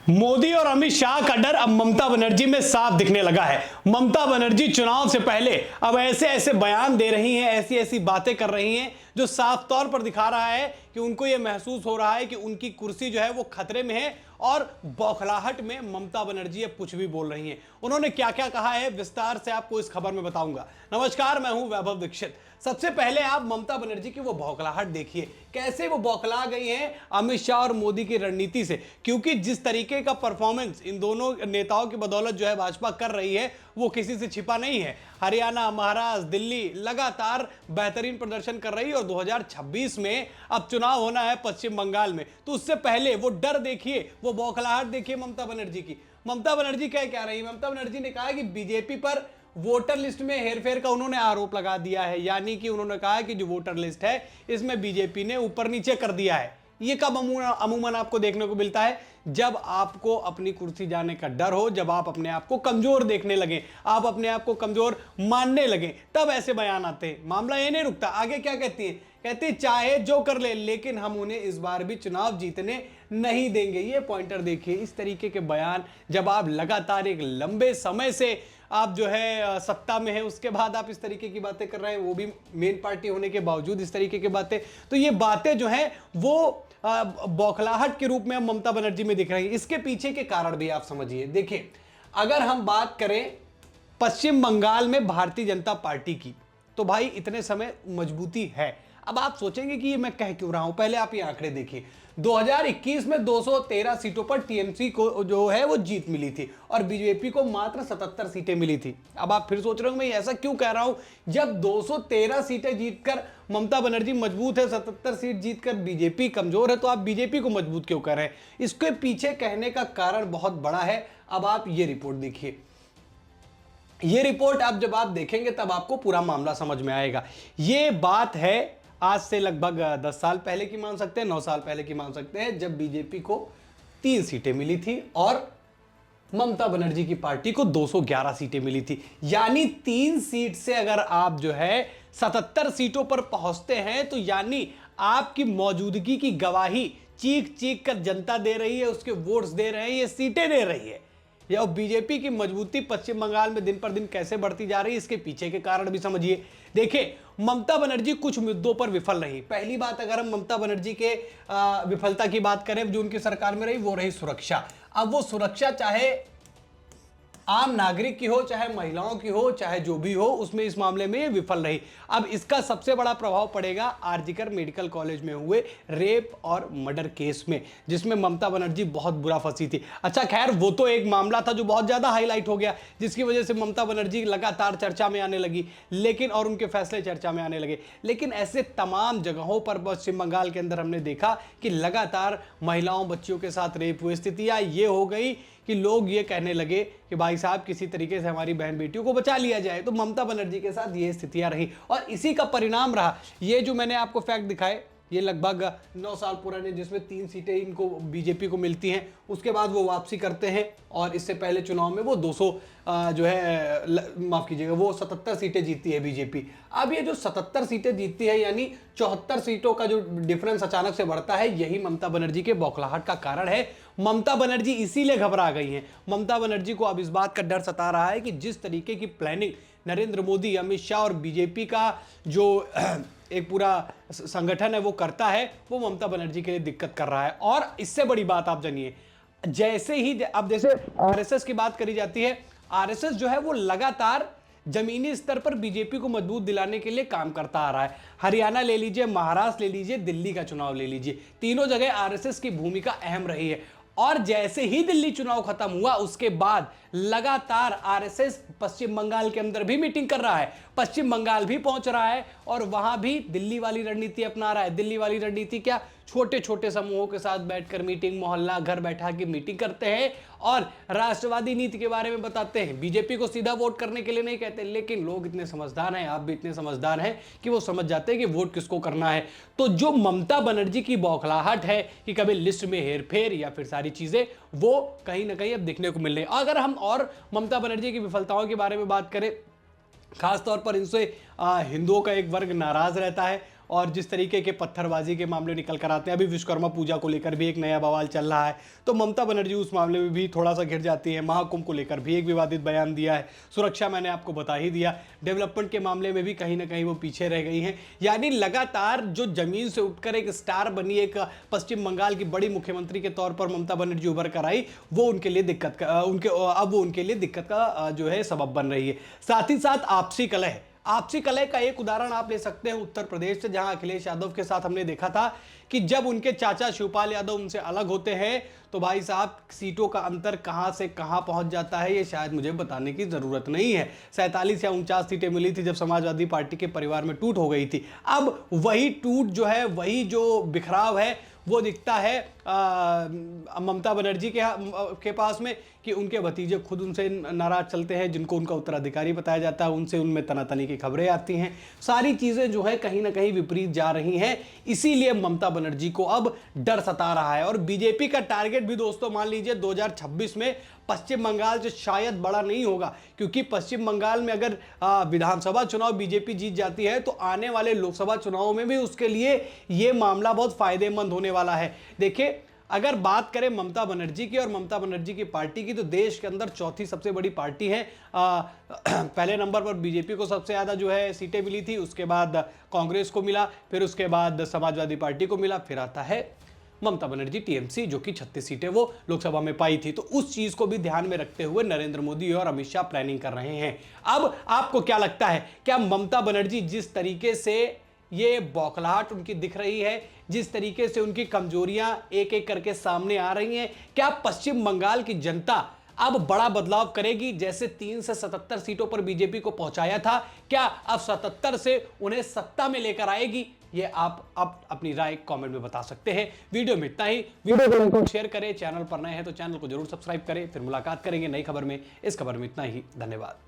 मोदी और अमित शाह का डर अब ममता बनर्जी में साफ दिखने लगा है। ममता बनर्जी चुनाव से पहले अब ऐसे ऐसे बयान दे रही हैं, ऐसी ऐसी बातें कर रही हैं जो साफ तौर पर दिखा रहा है कि उनको यह महसूस हो रहा है कि उनकी कुर्सी जो है वो खतरे में है और बौखलाहट में ममता बनर्जी अब कुछ भी बोल रही हैं। उन्होंने क्या क्या कहा है विस्तार से आपको इस खबर में बताऊंगा। नमस्कार, मैं हूं वैभव दीक्षित। सबसे पहले आप ममता बनर्जी की वो बौखलाहट देखिए, कैसे वो बौखला गई हैं अमित शाह और मोदी की रणनीति से, क्योंकि जिस तरीके का परफॉर्मेंस इन दोनों नेताओं की बदौलत जो है भाजपा कर रही है वो किसी से छिपा नहीं है। हरियाणा, महाराष्ट्र, दिल्ली लगातार बेहतरीन प्रदर्शन कर रही है और 2026 में अब चुनाव होना है पश्चिम बंगाल में, तो उससे पहले वो डर देखिए, वो बौखलाहट देखिए ममता बनर्जी की। ममता बनर्जी क्या कह रही है? ममता बनर्जी ने कहा कि बीजेपी पर वोटर लिस्ट में हेरफेर का उन्होंने आरोप लगा दिया है, यानी कि उन्होंने कहा कि जो वोटर लिस्ट है इसमें बीजेपी ने ऊपर नीचे कर दिया है। ये कब अमूमन आपको देखने को मिलता है? जब आपको अपनी कुर्सी जाने का डर हो, जब आप अपने आप को कमजोर देखने लगे, आप अपने आप को कमजोर मानने लगे, तब ऐसे बयान आते हैं। मामला ये नहीं रुकता। आगे क्या कहती है? कहती चाहे जो कर ले लेकिन हम उन्हें इस बार भी चुनाव जीतने नहीं देंगे। ये पॉइंटर देखिए, इस तरीके के बयान जब आप लगातार एक लंबे समय से आप जो है सत्ता में है, उसके बाद आप इस तरीके की बातें कर रहे हैं, वो भी मेन पार्टी होने के बावजूद इस तरीके की बातें, तो ये बातें जो हैं वो बौखलाहट के रूप में अब ममता बनर्जी में दिख रही है। इसके पीछे के कारण भी आप समझिए। देखिए, अगर हम बात करें पश्चिम बंगाल में भारतीय जनता पार्टी की, तो भाई इतने समय मजबूती है। अब आप सोचेंगे कि ये मैं कह क्यों रहा हूं, पहले आप ये आंकड़े देखिए। 2021 में 213 सीटों पर टीएमसी को जो है वो जीत मिली थी और बीजेपी को मात्र 77 सीटें मिली थी। अब आप फिर सोच रहे हो मैं ऐसा क्यों कह रहा हूं, जब 213 सीटें जीतकर ममता बनर्जी मजबूत है, 77 सीट जीतकर बीजेपी कमजोर है, तो आप बीजेपी को मजबूत क्यों कर रहे हैं? इसके पीछे कहने का कारण बहुत बड़ा है। अब आप ये रिपोर्ट देखिए, ये रिपोर्ट आप जब आप देखेंगे तब आपको पूरा मामला समझ में आएगा। ये बात है आज से लगभग 10 साल पहले की मान सकते हैं, 9 साल पहले की मान सकते हैं, जब बीजेपी को 3 सीटें मिली थी और ममता बनर्जी की पार्टी को 211 सीटें मिली थी। यानी 3 सीट से अगर आप जो है 77 सीटों पर पहुंचते हैं, तो यानी आपकी मौजूदगी की गवाही चीख चीख कर जनता दे रही है, उसके वोट्स दे रहे हैं, ये सीटें दे रही है। या बीजेपी की मजबूती पश्चिम बंगाल में दिन पर दिन कैसे बढ़ती जा रही है, इसके पीछे के कारण भी समझिए। देखिए, ममता बनर्जी कुछ मुद्दों पर विफल रही। पहली बात, अगर हम ममता बनर्जी के विफलता की बात करें जो उनकी सरकार में रही, वो रही सुरक्षा। अब वो सुरक्षा चाहे आम नागरिक की हो, चाहे महिलाओं की हो, चाहे जो भी हो, उसमें इस मामले में ये विफल रही। अब इसका सबसे बड़ा प्रभाव पड़ेगा आरजीकर मेडिकल कॉलेज में हुए रेप और मर्डर केस में, जिसमें ममता बनर्जी बहुत बुरा फंसी थी। अच्छा, खैर वो तो एक मामला था जो बहुत ज्यादा हाईलाइट हो गया, जिसकी वजह से ममता बनर्जी लगातार चर्चा में आने लगी, लेकिन और उनके फैसले चर्चा में आने लगे। लेकिन ऐसे तमाम जगहों पर पश्चिम बंगाल के अंदर हमने देखा कि लगातार महिलाओं, बच्चियों के साथ रेप हुए। स्थितियां ये हो गई कि लोग ये कहने लगे कि भाई साहब किसी तरीके से हमारी बहन बेटियों को बचा लिया जाए। तो ममता बनर्जी के साथ ये स्थितियां रही और इसी का परिणाम रहा ये जो मैंने आपको फैक्ट दिखाए, ये लगभग 9 साल पुराने, जिसमें 3 सीटें इनको बीजेपी को मिलती हैं, उसके बाद वो वापसी करते हैं और इससे पहले चुनाव में वो 200 जो है माफ कीजिएगा, वो 77 सीटें जीतती है बीजेपी। अब ये जो 77 सीटें जीतती है, यानी 74 सीटों का जो डिफरेंस अचानक से बढ़ता है, यही ममता बनर्जी के बौखलाहट का कारण है। ममता बनर्जी इसीलिए घबरा गई हैं। ममता बनर्जी को अब इस बात का डर सता रहा है कि जिस तरीके की प्लानिंग नरेंद्र मोदी, अमित शाह और बीजेपी का जो एक पूरा संगठन है वो करता है, वो ममता बनर्जी के लिए दिक्कत कर रहा है। और इससे बड़ी बात आप जानिए, जैसे ही अब जैसे आरएसएस की बात करी जाती है, आरएसएस जो है वो लगातार जमीनी स्तर पर बीजेपी को मजबूत दिलाने के लिए काम करता आ रहा है। हरियाणा ले लीजिए, महाराष्ट्र ले लीजिए, दिल्ली का चुनाव ले लीजिए, तीनों जगह आरएसएस की भूमिका अहम रही है। और जैसे ही दिल्ली चुनाव खत्म हुआ, उसके बाद लगातार आरएसएस पश्चिम बंगाल के अंदर भी मीटिंग कर रहा है, पश्चिम बंगाल भी पहुंच रहा है और वहां भी दिल्ली वाली रणनीति अपना रहा है। दिल्ली वाली रणनीति क्या? छोटे छोटे समूहों के साथ बैठकर मीटिंग, मोहल्ला घर बैठा के मीटिंग करते हैं और राष्ट्रवादी नीति के बारे में बताते हैं। बीजेपी को सीधा वोट करने के लिए नहीं कहते, लेकिन लोग इतने समझदार हैं, आप भी इतने समझदार हैं कि वो समझ जाते हैं कि वोट किसको करना है। तो जो ममता बनर्जी की बौखलाहट है कि कभी लिस्ट में हेरफेर या फिर सारी चीजें, वो कहीं ना कहीं अब देखने को मिल रही है। अगर हम और ममता बनर्जी की विफलताओं के बारे में बात करें, खासतौर पर इनसे हिंदुओं का एक वर्ग नाराज रहता है। और जिस तरीके के पत्थरबाजी के मामले निकल कर आते हैं, अभी विश्वकर्मा पूजा को लेकर भी एक नया बवाल चल रहा है, तो ममता बनर्जी उस मामले में भी थोड़ा सा घिर जाती है। महाकुंभ को लेकर भी एक विवादित बयान दिया है। सुरक्षा मैंने आपको बता ही दिया। डेवलपमेंट के मामले में भी कहीं ना कहीं वो पीछे रह गई हैं। यानी लगातार जो जमीन से उठकर एक स्टार बनी, एक पश्चिम बंगाल की बड़ी मुख्यमंत्री के तौर पर ममता बनर्जी उभर कर आई, वो उनके लिए दिक्कत का जो है सबब बन रही है। साथ ही साथ आपसी कलह का एक उदाहरण आप ले सकते हैं उत्तर प्रदेश से, जहां अखिलेश यादव के साथ हमने देखा था कि जब उनके चाचा शिवपाल यादव उनसे अलग होते हैं तो भाई साहब सीटों का अंतर कहां से कहां पहुंच जाता है, ये शायद मुझे बताने की जरूरत नहीं है। 47 या 49 सीटें मिली थी जब समाजवादी पार्टी के परिवार में टूट हो गई थी। अब वही टूट जो है, वही जो बिखराव है, वो दिखता है ममता बनर्जी के पास में, कि उनके भतीजे खुद उनसे नाराज चलते हैं, जिनको उनका उत्तराधिकारी बताया जाता है, उनसे उनमें तनातनी की खबरें आती हैं। सारी चीजें जो है कहीं ना कहीं विपरीत जा रही हैं। इसीलिए ममता बनर्जी को अब डर सता रहा है। और बीजेपी का टारगेट भी दोस्तों मान लीजिए 2026 में पश्चिम बंगाल से शायद बड़ा नहीं होगा, क्योंकि पश्चिम बंगाल में अगर विधानसभा चुनाव बीजेपी जीत जाती है तो आने वाले लोकसभा चुनावों में भी उसके लिए यह मामला बहुत फायदेमंद होने वाला है। देखिए, अगर बात करें ममता बनर्जी की और ममता बनर्जी की पार्टी की, तो देश के अंदर चौथी सबसे बड़ी पार्टी है। पहले नंबर पर बीजेपी को सबसे ज़्यादा जो है सीटें मिली थी, उसके बाद कांग्रेस को मिला, फिर उसके बाद समाजवादी पार्टी को मिला, फिर आता है ममता बनर्जी टीएमसी, जो कि 36 सीटें वो लोकसभा में पाई थी। तो उस चीज को भी ध्यान में रखते हुए नरेंद्र मोदी और अमित शाह प्लानिंग कर रहे हैं। अब आपको क्या लगता है, क्या ममता बनर्जी जिस तरीके से ये बौखलाहट उनकी दिख रही है, जिस तरीके से उनकी कमजोरियां एक एक करके सामने आ रही हैं, क्या पश्चिम बंगाल की जनता अब बड़ा बदलाव करेगी? जैसे 3 से 77 सीटों पर बीजेपी को पहुंचाया था, क्या अब 77 से उन्हें सत्ता में लेकर आएगी? ये आप अपनी राय कमेंट में बता सकते हैं। वीडियो में इतना ही। वीडियो को शेयर करें, चैनल पर नए हैं तो चैनल को जरूर सब्सक्राइब करें। फिर मुलाकात करेंगे नई खबर में। इस खबर में इतना ही। धन्यवाद।